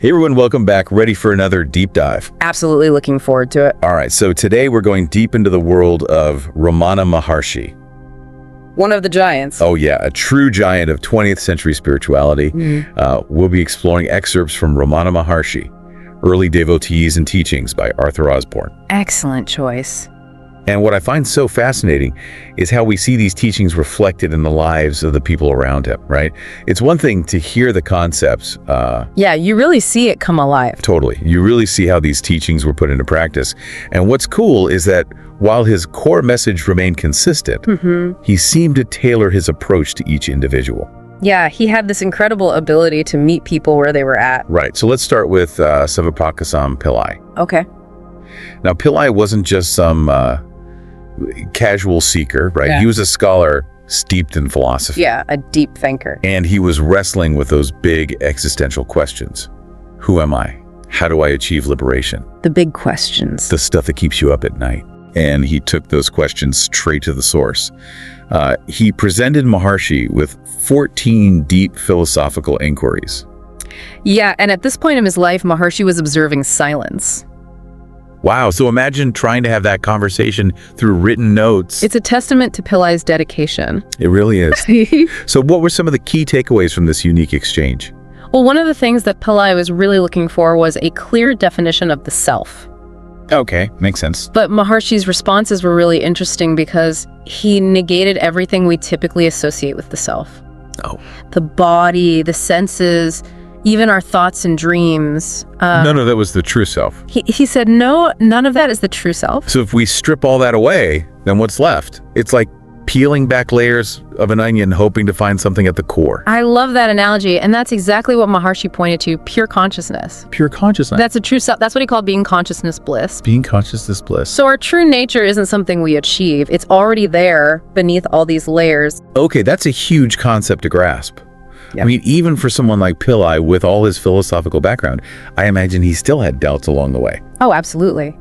Hey everyone, welcome back. Ready for another deep dive? Absolutely looking forward to it. All right, so today we're going deep into the world of Ramana Maharshi. One of the giants. Oh yeah, a true giant of 20th century spirituality. We'll be exploring excerpts from Ramana Maharshi, Early Devotees and Teachings by Arthur Osborne. Excellent choice. And what I find so fascinating is how we see these teachings reflected in the lives of the people around him, right? It's one thing to hear the concepts. Yeah, you really see it come alive. Totally. You really see how these teachings were put into practice. And what's cool is that while his core message remained consistent, he seemed to tailor his approach to each individual. Yeah, he had this incredible ability to meet people where they were at. Right. So let's start with Sivapakasam Pillai. Okay. Now, Pillai wasn't just some casual seeker, right? Yeah. He was a scholar steeped in philosophy. Yeah, a deep thinker. And he was wrestling with those big existential questions. Who am I? How do I achieve liberation? The big questions. The stuff that keeps you up at night. And he took those questions straight to the source. He presented Maharshi with 14 deep philosophical inquiries. Yeah, and at this point in his life, Maharshi was observing silence. Wow, so imagine trying to have that conversation through written notes. It's a testament to Pillai's dedication. It really is. So what were some of the key takeaways from this unique exchange? Well, one of the things that Pillai was really looking for was a clear definition of the self. Okay, makes sense. But Maharshi's responses were really interesting because he negated everything we typically associate with the self. Oh. The body, the senses, even our thoughts and dreams. None of that was the true self. He said, no, none of that is the true self. So if we strip all that away, then what's left? It's like peeling back layers of an onion, hoping to find something at the core. I love that analogy, and that's exactly what Maharshi pointed to, pure consciousness. Pure consciousness. That's a true self. That's what he called being consciousness bliss. Being consciousness bliss. So our true nature isn't something we achieve. It's already there beneath all these layers. Okay, that's a huge concept to grasp. Yeah. I mean, even for someone like Pillai, with all his philosophical background, I imagine he still had doubts along the way. Oh, absolutely.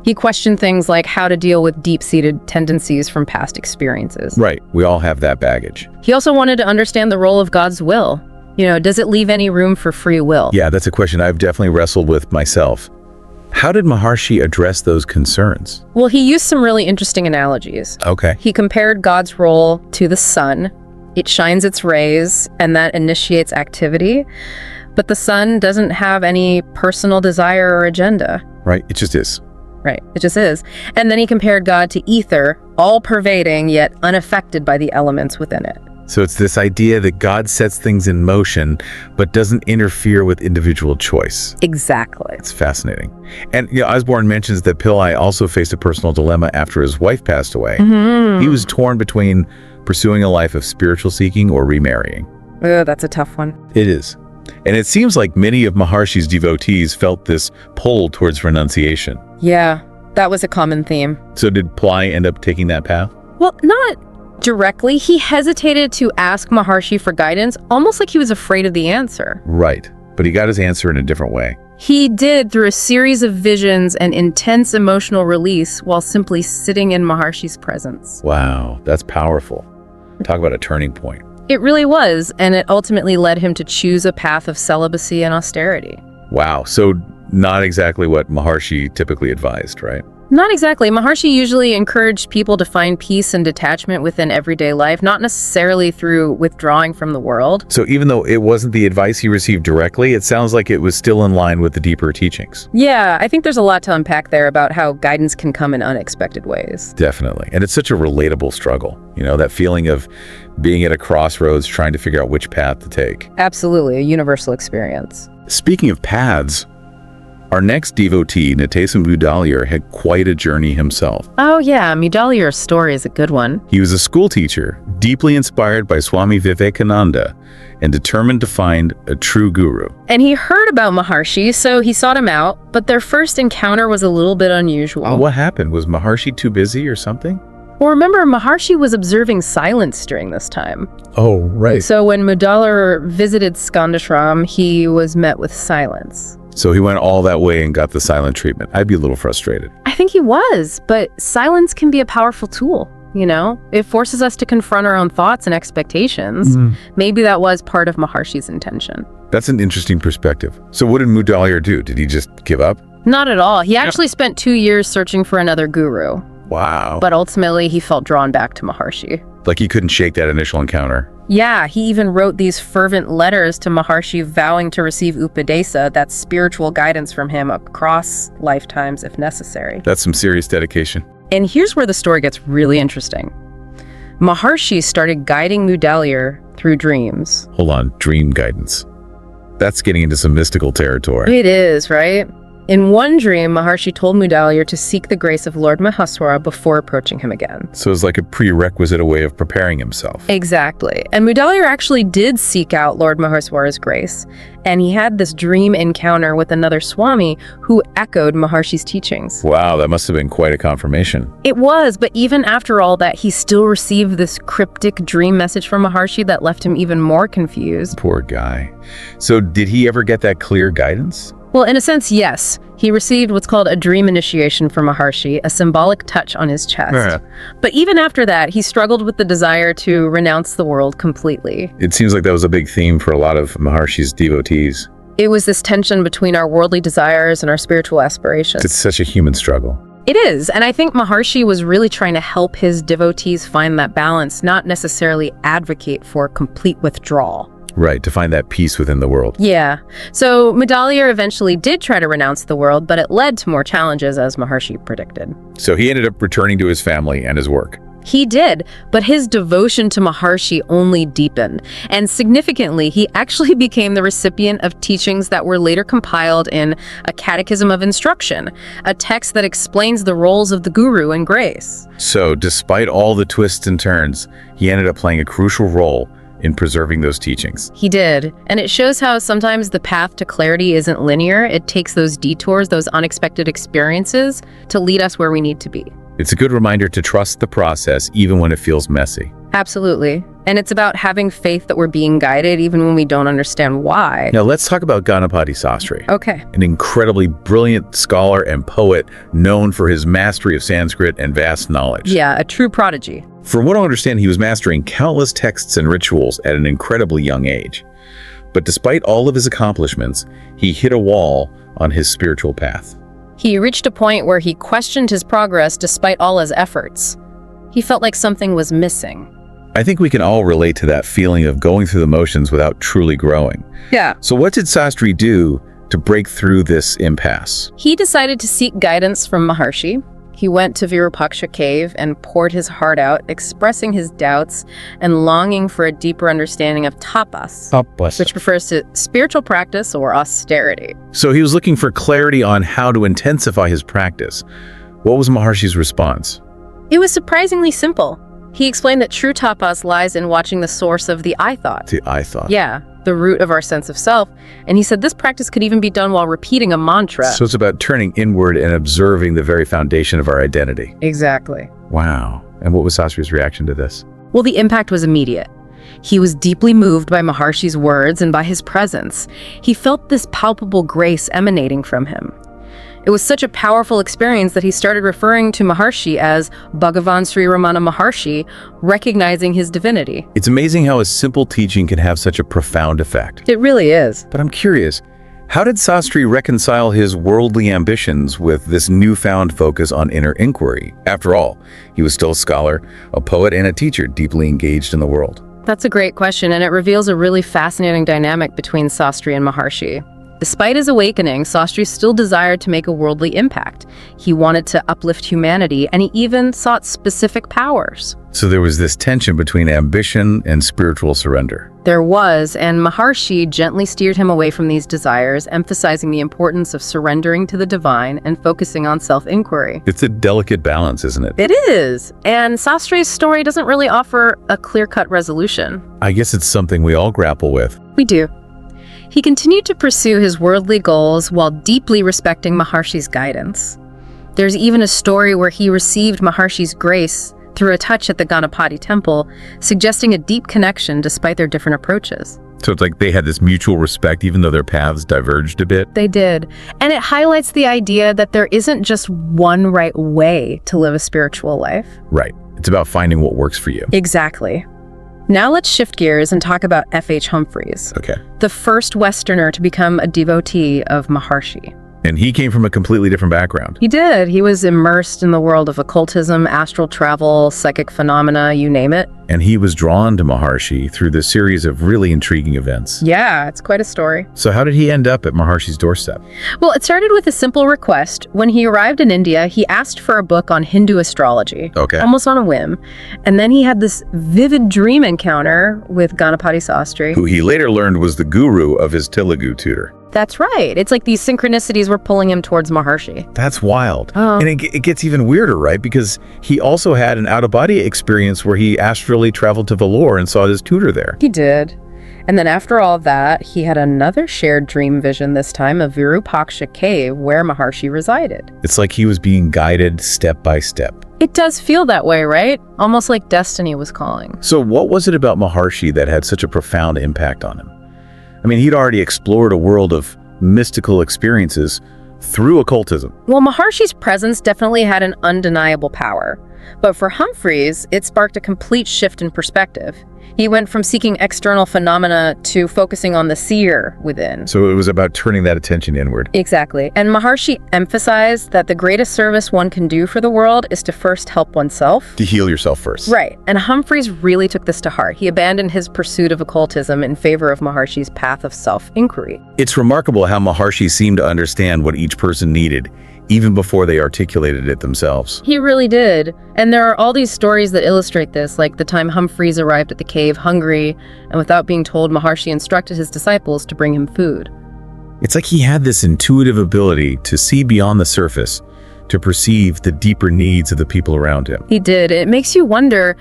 He questioned things like how to deal with deep-seated tendencies from past experiences. Right. We all have that baggage. He also wanted to understand the role of God's will. You know, does it leave any room for free will? Yeah, that's a question I've definitely wrestled with myself. How did Maharshi address those concerns? Well, he used some really interesting analogies. Okay. He compared God's role to the sun. It shines its rays, and that initiates activity. But the sun doesn't have any personal desire or agenda. Right. It just is. Right. It just is. And then he compared God to ether, all-pervading yet unaffected by the elements within it. So it's this idea that God sets things in motion, but doesn't interfere with individual choice. Exactly. It's fascinating. And Osborne mentions that Pillai also faced a personal dilemma after his wife passed away. He was torn between pursuing a life of spiritual seeking or remarrying. Oh, that's a tough one. It is. And it seems like many of Maharshi's devotees felt this pull towards renunciation. Yeah, that was a common theme. So did Pillai end up taking that path? Well, not directly. He hesitated to ask Maharshi for guidance, almost like he was afraid of the answer. Right. But he got his answer in a different way. He did through a series of visions and intense emotional release while simply sitting in Maharshi's presence. Wow, that's powerful. Talk about a turning point. It really was, and it ultimately led him to choose a path of celibacy and austerity. Wow, so not exactly what Maharshi typically advised, right? Not exactly. Maharshi usually encouraged people to find peace and detachment within everyday life, not necessarily through withdrawing from the world. So even though it wasn't the advice he received directly, it sounds like it was still in line with the deeper teachings. Yeah, I think there's a lot to unpack there about how guidance can come in unexpected ways. Definitely. And it's such a relatable struggle, that feeling of being at a crossroads trying to figure out which path to take. Absolutely, a universal experience. Speaking of paths, our next devotee, Nitesam Mudaliar, had quite a journey himself. Oh yeah, Mudaliar's story is a good one. He was a school teacher, deeply inspired by Swami Vivekananda, and determined to find a true guru. And he heard about Maharshi, so he sought him out, but their first encounter was a little bit unusual. Oh, what happened? Was Maharshi too busy or something? Well, remember, Maharshi was observing silence during this time. Oh, right. So when Mudaliar visited Skandashram, he was met with silence. So he went all that way and got the silent treatment. I'd be a little frustrated. I think he was, but silence can be a powerful tool. It forces us to confront our own thoughts and expectations. Maybe that was part of Maharshi's intention. That's an interesting perspective. So what did Mudaliar do? Did he just give up? Not at all. He actually spent 2 years searching for another guru. Wow. But ultimately, he felt drawn back to Maharshi. Like he couldn't shake that initial encounter. Yeah, he even wrote these fervent letters to Maharshi vowing to receive Upadesa, that spiritual guidance from him across lifetimes if necessary. That's some serious dedication. And here's where the story gets really interesting. Maharshi started guiding Mudaliar through dreams. Hold on, dream guidance. That's getting into some mystical territory. It is, right? In one dream, Maharshi told Mudaliar to seek the grace of Lord Mahaswara before approaching him again. So it's like a prerequisite, a way of preparing himself. Exactly. And Mudaliar actually did seek out Lord Mahaswara's grace, and he had this dream encounter with another Swami who echoed Maharshi's teachings. Wow, that must have been quite a confirmation. It was, but even after all that, he still received this cryptic dream message from Maharshi that left him even more confused. Poor guy. So did he ever get that clear guidance? Well, in a sense, yes. He received what's called a dream initiation from Maharshi, a symbolic touch on his chest. Yeah. But even after that, he struggled with the desire to renounce the world completely. It seems like that was a big theme for a lot of Maharshi's devotees. It was this tension between our worldly desires and our spiritual aspirations. It's such a human struggle. It is, and I think Maharshi was really trying to help his devotees find that balance, not necessarily advocate for complete withdrawal. Right, to find that peace within the world. Yeah. So Mudaliar eventually did try to renounce the world, but it led to more challenges, as Maharshi predicted. So he ended up returning to his family and his work. He did, but his devotion to Maharshi only deepened. And significantly, he actually became the recipient of teachings that were later compiled in a Catechism of Instruction, a text that explains the roles of the guru in grace. So despite all the twists and turns, he ended up playing a crucial role in preserving those teachings. He did. And it shows how sometimes the path to clarity isn't linear. It takes those detours, those unexpected experiences to lead us where we need to be. It's a good reminder to trust the process even when it feels messy. Absolutely. And it's about having faith that we're being guided even when we don't understand why. Now let's talk about Ganapati Sastri. Okay. An incredibly brilliant scholar and poet known for his mastery of Sanskrit and vast knowledge. Yeah, a true prodigy. From what I understand, he was mastering countless texts and rituals at an incredibly young age. But despite all of his accomplishments, he hit a wall on his spiritual path. He reached a point where he questioned his progress despite all his efforts. He felt like something was missing. I think we can all relate to that feeling of going through the motions without truly growing. Yeah. So what did Sastri do to break through this impasse? He decided to seek guidance from Maharshi. He went to Virupaksha cave and poured his heart out, expressing his doubts and longing for a deeper understanding of tapas, which refers to spiritual practice or austerity. So he was looking for clarity on how to intensify his practice. What was Maharshi's response? It was surprisingly simple. He explained that true tapas lies in watching the source of the I thought. The I thought. Yeah, the root of our sense of self. And he said this practice could even be done while repeating a mantra. So it's about turning inward and observing the very foundation of our identity. Exactly. Wow. And what was Sastri's reaction to this? Well, the impact was immediate. He was deeply moved by Maharshi's words and by his presence. He felt this palpable grace emanating from him. It was such a powerful experience that he started referring to Maharshi as Bhagavan Sri Ramana Maharshi, recognizing his divinity. It's amazing how a simple teaching can have such a profound effect. It really is. But I'm curious, how did Sastri reconcile his worldly ambitions with this newfound focus on inner inquiry? After all, he was still a scholar, a poet, and a teacher deeply engaged in the world. That's a great question, and it reveals a really fascinating dynamic between Sastri and Maharshi. Despite his awakening, Sastri still desired to make a worldly impact. He wanted to uplift humanity, and he even sought specific powers. So there was this tension between ambition and spiritual surrender. There was, and Maharshi gently steered him away from these desires, emphasizing the importance of surrendering to the divine and focusing on self-inquiry. It's a delicate balance, isn't it? It is, and Sastri's story doesn't really offer a clear-cut resolution. I guess it's something we all grapple with. We do. He continued to pursue his worldly goals while deeply respecting Maharshi's guidance. There's even a story where he received Maharshi's grace through a touch at the Ganapati temple, suggesting a deep connection despite their different approaches. So it's like they had this mutual respect even though their paths diverged a bit? They did. And it highlights the idea that there isn't just one right way to live a spiritual life. Right. It's about finding what works for you. Exactly. Now let's shift gears and talk about F.H. Humphreys, Okay. the first Westerner to become a devotee of Maharshi. And he came from a completely different background. He did. He was immersed in the world of occultism, astral travel, psychic phenomena, you name it. And he was drawn to Maharshi through this series of really intriguing events. Yeah, it's quite a story. So how did he end up at Maharshi's doorstep? Well, it started with a simple request. When he arrived in India, he asked for a book on Hindu astrology, Okay. almost on a whim. And then he had this vivid dream encounter with Ganapati Sastri. Who he later learned was the guru of his Telugu tutor. That's right. It's like these synchronicities were pulling him towards Maharshi. That's wild. Oh. And it gets even weirder, right? Because he also had an out-of-body experience where he astrally traveled to Vellore and saw his tutor there. He did. And then after all of that, he had another shared dream vision, this time of Virupaksha cave where Maharshi resided. It's like he was being guided step by step. It does feel that way, right? Almost like destiny was calling. So what was it about Maharshi that had such a profound impact on him? I mean, he'd already explored a world of mystical experiences through occultism. Well, Maharshi's presence definitely had an undeniable power. But for Humphreys, it sparked a complete shift in perspective. He went from seeking external phenomena to focusing on the seer within. So it was about turning that attention inward. Exactly. And Maharshi emphasized that the greatest service one can do for the world is to first help oneself. To heal yourself first. Right. And Humphreys really took this to heart. He abandoned his pursuit of occultism in favor of Maharshi's path of self-inquiry. It's remarkable how Maharshi seemed to understand what each person needed, even before they articulated it themselves. He really did. And there are all these stories that illustrate this, like the time Humphreys arrived at the cave hungry, and without being told, Maharshi instructed his disciples to bring him food. It's like he had this intuitive ability to see beyond the surface, to perceive the deeper needs of the people around him. He did. It makes you wonder,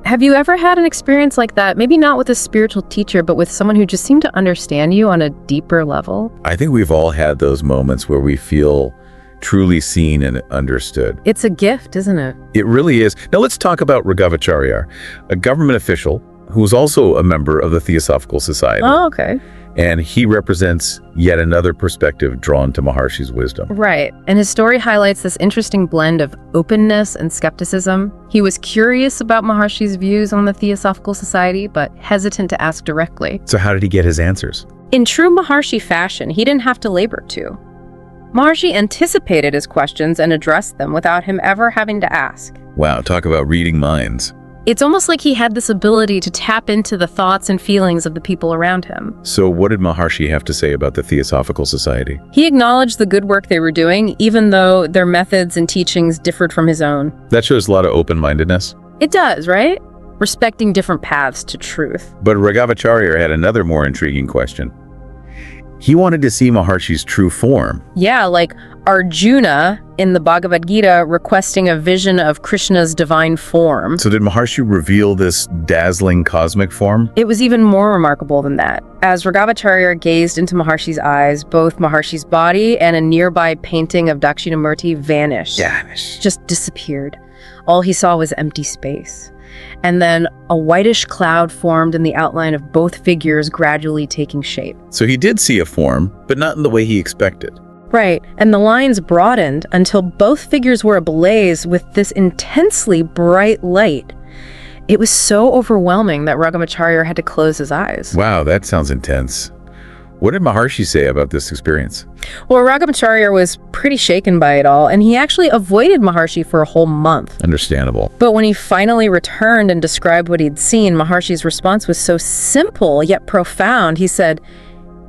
have you ever had an experience like that? Maybe not with a spiritual teacher, but with someone who just seemed to understand you on a deeper level? I think we've all had those moments where we feel truly seen and understood. It's a gift, isn't it? It really is. Now let's talk about Raghavacharya, a government official who was also a member of the Theosophical Society. Oh, okay. And he represents yet another perspective drawn to Maharshi's wisdom. Right. And his story highlights this interesting blend of openness and skepticism. He was curious about Maharshi's views on the Theosophical Society, but hesitant to ask directly. So how did he get his answers? In true Maharshi fashion, he didn't have to labor to. Maharshi anticipated his questions and addressed them without him ever having to ask. Wow, talk about reading minds. It's almost like he had this ability to tap into the thoughts and feelings of the people around him. So what did Maharshi have to say about the Theosophical Society? He acknowledged the good work they were doing, even though their methods and teachings differed from his own. That shows a lot of open-mindedness. It does, right? Respecting different paths to truth. But Raghavacharya had another more intriguing question. He wanted to see Maharshi's true form. Yeah, like Arjuna in the Bhagavad Gita requesting a vision of Krishna's divine form. So did Maharshi reveal this dazzling cosmic form? It was even more remarkable than that. As Raghavacharya gazed into Maharshi's eyes, both Maharshi's body and a nearby painting of Dakshinamurti vanished. Just disappeared. All he saw was empty space. And then a whitish cloud formed in the outline of both figures, gradually taking shape. So he did see a form, but not in the way he expected. Right, and the lines broadened until both figures were ablaze with this intensely bright light. It was so overwhelming that Raghavacharya had to close his eyes. Wow, that sounds intense. What did Maharshi say about this experience? Well, Raghavacharya was pretty shaken by it all, and he actually avoided Maharshi for a whole month. Understandable. But when he finally returned and described what he'd seen, Maharshi's response was so simple yet profound. He said,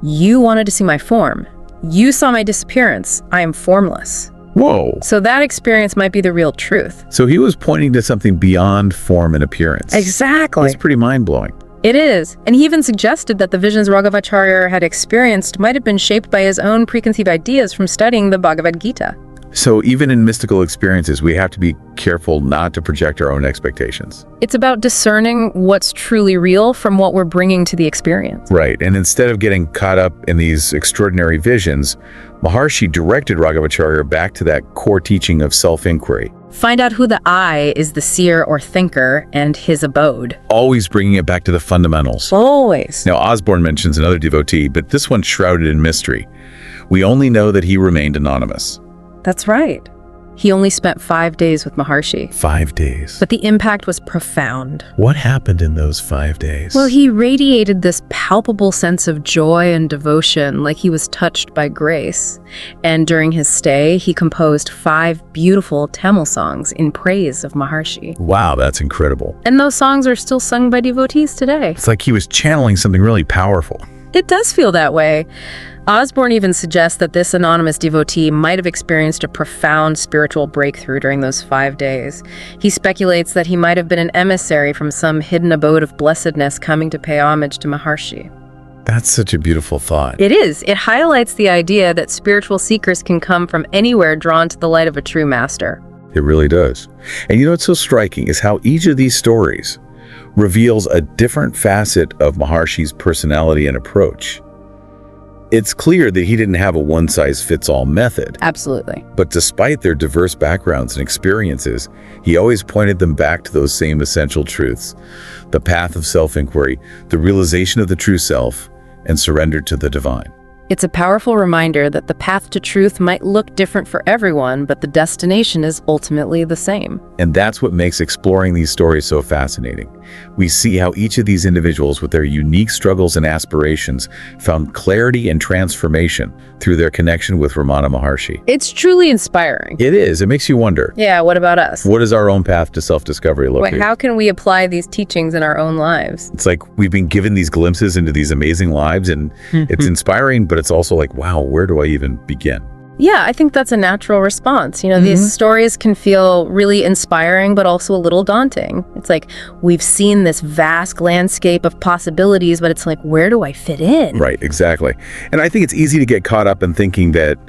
"You wanted to see my form. You saw my disappearance. I am formless." Whoa. So that experience might be the real truth. So he was pointing to something beyond form and appearance. Exactly. That's pretty mind-blowing. It is. And he even suggested that the visions Raghavacharya had experienced might have been shaped by his own preconceived ideas from studying the Bhagavad Gita. So even in mystical experiences, we have to be careful not to project our own expectations. It's about discerning what's truly real from what we're bringing to the experience. Right. And instead of getting caught up in these extraordinary visions, Maharshi directed Raghavacharya back to that core teaching of self-inquiry. Find out who the I is, the seer or thinker, and his abode. Always bringing it back to the fundamentals. Always. Now, Osborne mentions another devotee, but this one's shrouded in mystery. We only know that he remained anonymous. That's right. He only spent 5 days with Maharshi. 5 days. But the impact was profound. What happened in those 5 days? Well, he radiated this palpable sense of joy and devotion, like he was touched by grace. And during his stay, he composed 5 beautiful Tamil songs in praise of Maharshi. Wow, that's incredible. And those songs are still sung by devotees today. It's like he was channeling something really powerful. It does feel that way. Osborne even suggests that this anonymous devotee might have experienced a profound spiritual breakthrough during those 5 days. He speculates that he might have been an emissary from some hidden abode of blessedness coming to pay homage to Maharshi. That's such a beautiful thought. It is. It highlights the idea that spiritual seekers can come from anywhere drawn to the light of a true master. It really does. And you know what's so striking is how each of these stories reveals a different facet of Maharshi's personality and approach. It's clear that he didn't have a one-size-fits-all method. Absolutely. But despite their diverse backgrounds and experiences, he always pointed them back to those same essential truths: the path of self-inquiry, the realization of the true self, and surrender to the divine. It's a powerful reminder that the path to truth might look different for everyone, but the destination is ultimately the same. And that's what makes exploring these stories so fascinating. We see how each of these individuals, with their unique struggles and aspirations, found clarity and transformation through their connection with Ramana Maharshi. It's truly inspiring. It is. It makes you wonder. Yeah, what about us? What does our own path to self-discovery look like? How can we apply these teachings in our own lives? It's like we've been given these glimpses into these amazing lives, and it's inspiring, but it's also like, wow, where do I even begin? Yeah, I think that's a natural response. These stories can feel really inspiring, but also a little daunting. It's like, we've seen this vast landscape of possibilities, but it's like, where do I fit in? Right, exactly. And I think it's easy to get caught up in thinking that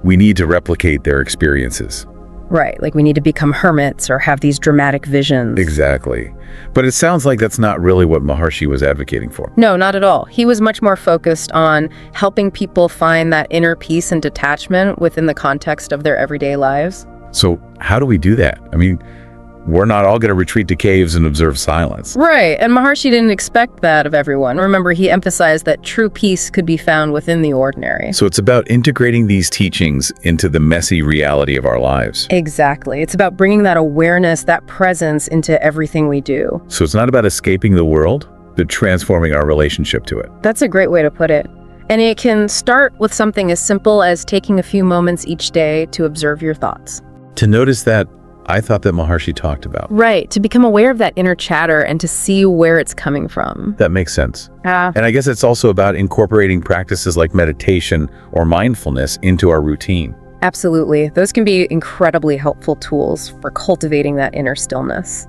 we need to replicate their experiences. Right, like we need to become hermits or have these dramatic visions. Exactly. But it sounds like that's not really what Maharshi was advocating for. No, not at all. He was much more focused on helping people find that inner peace and detachment within the context of their everyday lives. So how do we do that? I mean, we're not all going to retreat to caves and observe silence. Right, and Maharshi didn't expect that of everyone. Remember, he emphasized that true peace could be found within the ordinary. So it's about integrating these teachings into the messy reality of our lives. Exactly. It's about bringing that awareness, that presence into everything we do. So it's not about escaping the world, but transforming our relationship to it. That's a great way to put it. And it can start with something as simple as taking a few moments each day to observe your thoughts. To notice that I thought that Maharshi talked about. Right, to become aware of that inner chatter and to see where it's coming from. That makes sense. And I guess it's also about incorporating practices like meditation or mindfulness into our routine. Absolutely. Those can be incredibly helpful tools for cultivating that inner stillness.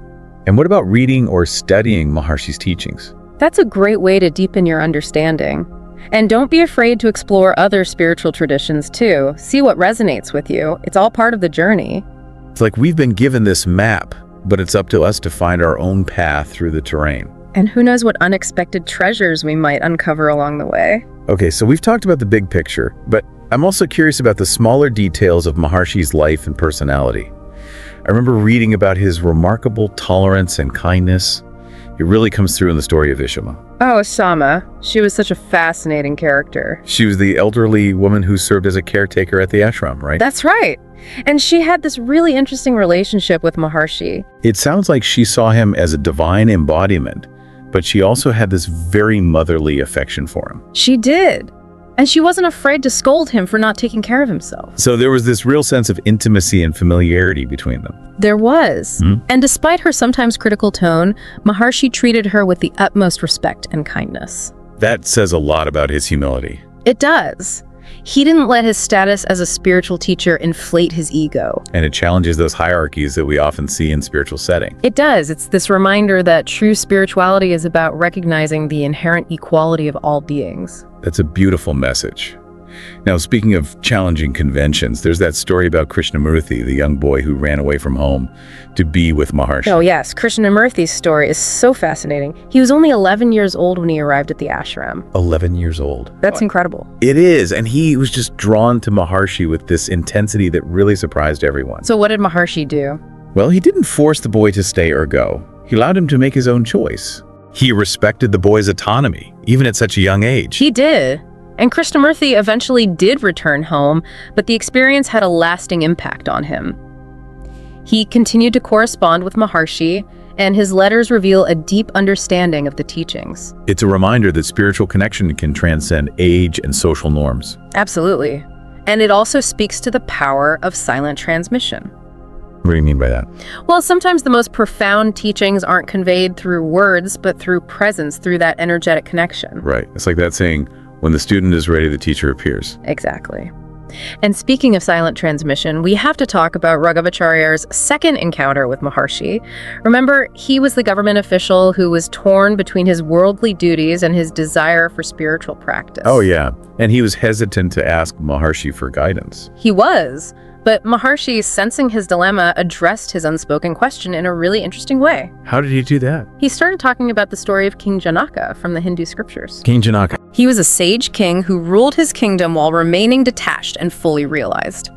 And what about reading or studying Maharshi's teachings? That's a great way to deepen your understanding. And don't be afraid to explore other spiritual traditions too. See what resonates with you. It's all part of the journey. It's like we've been given this map, but it's up to us to find our own path through the terrain. And who knows what unexpected treasures we might uncover along the way. Okay, so we've talked about the big picture, but I'm also curious about the smaller details of Maharshi's life and personality. I remember reading about his remarkable tolerance and kindness. It really comes through in the story of Ishama. Oh, Shama. She was such a fascinating character. She was the elderly woman who served as a caretaker at the ashram, right? That's right. And she had this really interesting relationship with Maharshi. It sounds like she saw him as a divine embodiment, but she also had this very motherly affection for him. She did. And she wasn't afraid to scold him for not taking care of himself. So there was this real sense of intimacy and familiarity between them. There was. And despite her sometimes critical tone, Maharshi treated her with the utmost respect and kindness. That says a lot about his humility. It does. He didn't let his status as a spiritual teacher inflate his ego. And it challenges those hierarchies that we often see in spiritual settings. It does. It's this reminder that true spirituality is about recognizing the inherent equality of all beings. That's a beautiful message. Now, speaking of challenging conventions, there's that story about Krishnamurti, the young boy who ran away from home to be with Maharshi. Oh yes, Krishnamurti's story is so fascinating. He was only 11 years old when he arrived at the ashram. 11 years old. That's incredible. It is, and he was just drawn to Maharshi with this intensity that really surprised everyone. So what did Maharshi do? Well, he didn't force the boy to stay or go. He allowed him to make his own choice. He respected the boy's autonomy, even at such a young age. He did. And Krishnamurti eventually did return home, but the experience had a lasting impact on him. He continued to correspond with Maharshi, and his letters reveal a deep understanding of the teachings. It's a reminder that spiritual connection can transcend age and social norms. Absolutely. And it also speaks to the power of silent transmission. What do you mean by that? Well, sometimes the most profound teachings aren't conveyed through words, but through presence, through that energetic connection. Right. It's like that saying, when the student is ready, the teacher appears. Exactly. And speaking of silent transmission, we have to talk about Raghavacharya's second encounter with Maharshi. Remember, he was the government official who was torn between his worldly duties and his desire for spiritual practice. Oh, yeah. And he was hesitant to ask Maharshi for guidance. He was. But Maharshi, sensing his dilemma, addressed his unspoken question in a really interesting way. How did he do that? He started talking about the story of King Janaka from the Hindu scriptures. King Janaka. He was a sage king who ruled his kingdom while remaining detached and fully realized.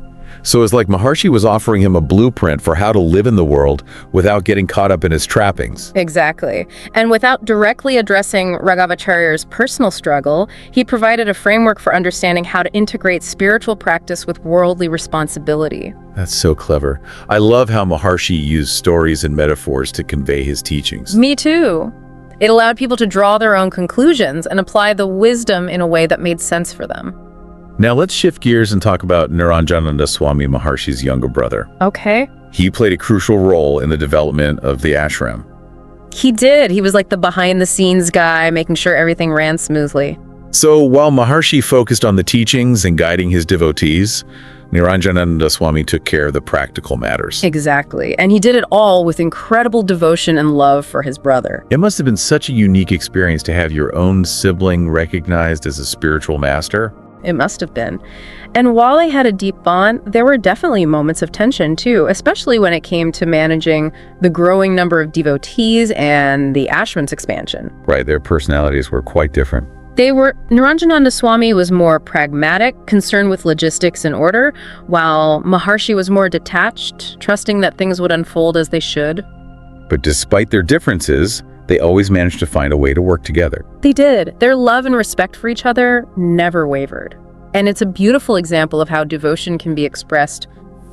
So it's like Maharshi was offering him a blueprint for how to live in the world without getting caught up in his trappings. Exactly. And without directly addressing Raghavacharya's personal struggle, he provided a framework for understanding how to integrate spiritual practice with worldly responsibility. That's so clever. I love how Maharshi used stories and metaphors to convey his teachings. Me too. It allowed people to draw their own conclusions and apply the wisdom in a way that made sense for them. Now let's shift gears and talk about Niranjananda Swami Maharshi's younger brother. Okay. He played a crucial role in the development of the ashram. He did. He was like the behind-the-scenes guy, making sure everything ran smoothly. So while Maharshi focused on the teachings and guiding his devotees, Niranjananda Swami took care of the practical matters. Exactly. And he did it all with incredible devotion and love for his brother. It must have been such a unique experience to have your own sibling recognized as a spiritual master. It must have been. And while they had a deep bond, there were definitely moments of tension too, especially when it came to managing the growing number of devotees and the ashram's expansion. Right, their personalities were quite different. Niranjananda Swami was more pragmatic, concerned with logistics and order, while Maharshi was more detached, trusting that things would unfold as they should. But despite their differences, they always managed to find a way to work together. They did. Their love and respect for each other never wavered. And it's a beautiful example of how devotion can be expressed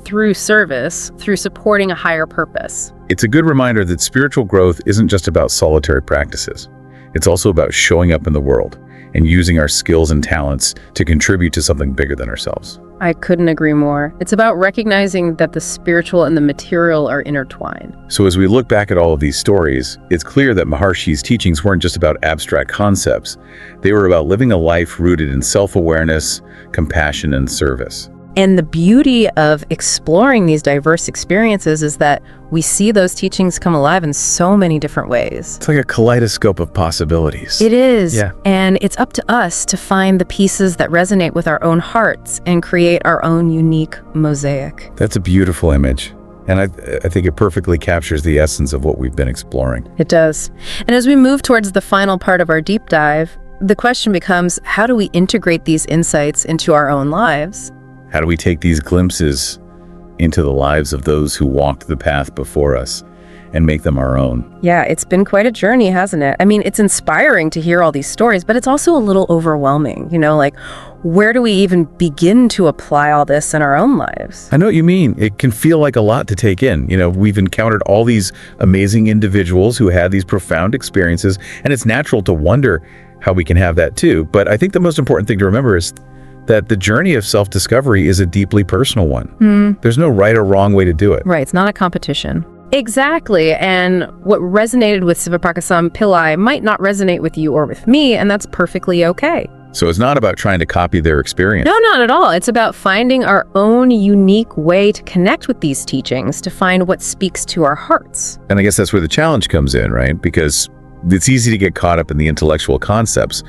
through service, through supporting a higher purpose. It's a good reminder that spiritual growth isn't just about solitary practices. It's also about showing up in the world and using our skills and talents to contribute to something bigger than ourselves. I couldn't agree more. It's about recognizing that the spiritual and the material are intertwined. So as we look back at all of these stories, it's clear that Maharshi's teachings weren't just about abstract concepts. They were about living a life rooted in self-awareness, compassion, and service. And the beauty of exploring these diverse experiences is that we see those teachings come alive in so many different ways. It's like a kaleidoscope of possibilities. It is. Yeah. And it's up to us to find the pieces that resonate with our own hearts and create our own unique mosaic. That's a beautiful image. And I think it perfectly captures the essence of what we've been exploring. It does. And as we move towards the final part of our deep dive, the question becomes, how do we integrate these insights into our own lives? How do we take these glimpses into the lives of those who walked the path before us and make them our own? Yeah, it's been quite a journey, hasn't it? I mean, it's inspiring to hear all these stories, but it's also a little overwhelming, like where do we even begin to apply all this in our own lives? I know what you mean. It can feel like a lot to take in. We've encountered all these amazing individuals who had these profound experiences, and it's natural to wonder how we can have that too. But I think the most important thing to remember is that the journey of self-discovery is a deeply personal one. There's no right or wrong way to do it. Right, it's not a competition. Exactly, and what resonated with Sivaprakasam Pillai might not resonate with you or with me, and that's perfectly okay. So it's not about trying to copy their experience. No, not at all. It's about finding our own unique way to connect with these teachings, to find what speaks to our hearts. And I guess that's where the challenge comes in, right? Because it's easy to get caught up in the intellectual concepts.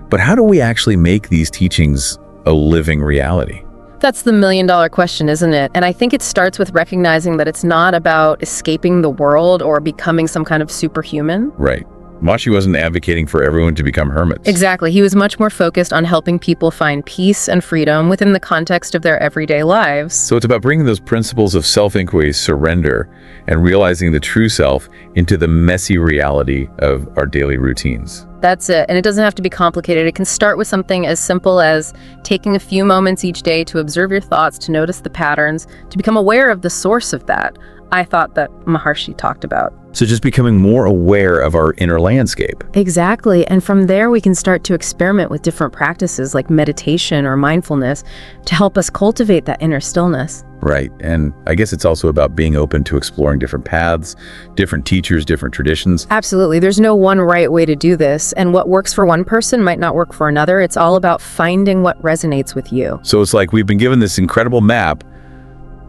But how do we actually make these teachings a living reality? That's the million-dollar question, isn't it? And I think it starts with recognizing that it's not about escaping the world or becoming some kind of superhuman. Right. Maharshi wasn't advocating for everyone to become hermits. Exactly. He was much more focused on helping people find peace and freedom within the context of their everyday lives. So it's about bringing those principles of self-inquiry, surrender, and realizing the true self into the messy reality of our daily routines. That's it. And it doesn't have to be complicated. It can start with something as simple as taking a few moments each day to observe your thoughts, to notice the patterns, to become aware of the source of that. I thought that Maharshi talked about. So just becoming more aware of our inner landscape. Exactly. And from there, we can start to experiment with different practices like meditation or mindfulness to help us cultivate that inner stillness. Right. And I guess it's also about being open to exploring different paths, different teachers, different traditions. Absolutely. There's no one right way to do this. And what works for one person might not work for another. It's all about finding what resonates with you. So it's like we've been given this incredible map,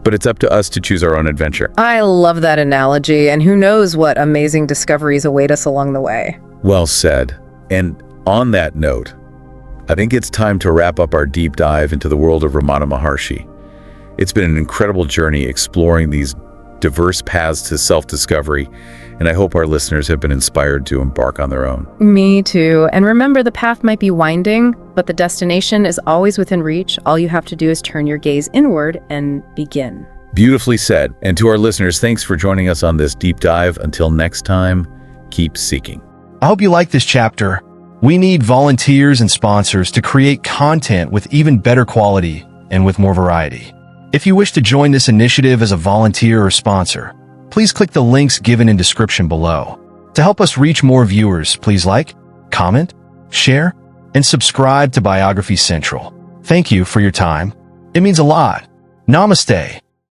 but it's up to us to choose our own adventure. I love that analogy, and who knows what amazing discoveries await us along the way. Well said. And on that note, I think it's time to wrap up our deep dive into the world of Ramana Maharshi. It's been an incredible journey exploring these diverse paths to self-discovery, and I hope our listeners have been inspired to embark on their own. Me too. And remember, the path might be winding, but the destination is always within reach. All you have to do is turn your gaze inward and begin. Beautifully said. And to our listeners, thanks for joining us on this deep dive. Until next time, keep seeking. I hope you like this chapter. We need volunteers and sponsors to create content with even better quality and with more variety. If you wish to join this initiative as a volunteer or sponsor, please click the links given in description below. To help us reach more viewers, please like, comment, share, and subscribe to Biography Central. Thank you for your time. It means a lot. Namaste.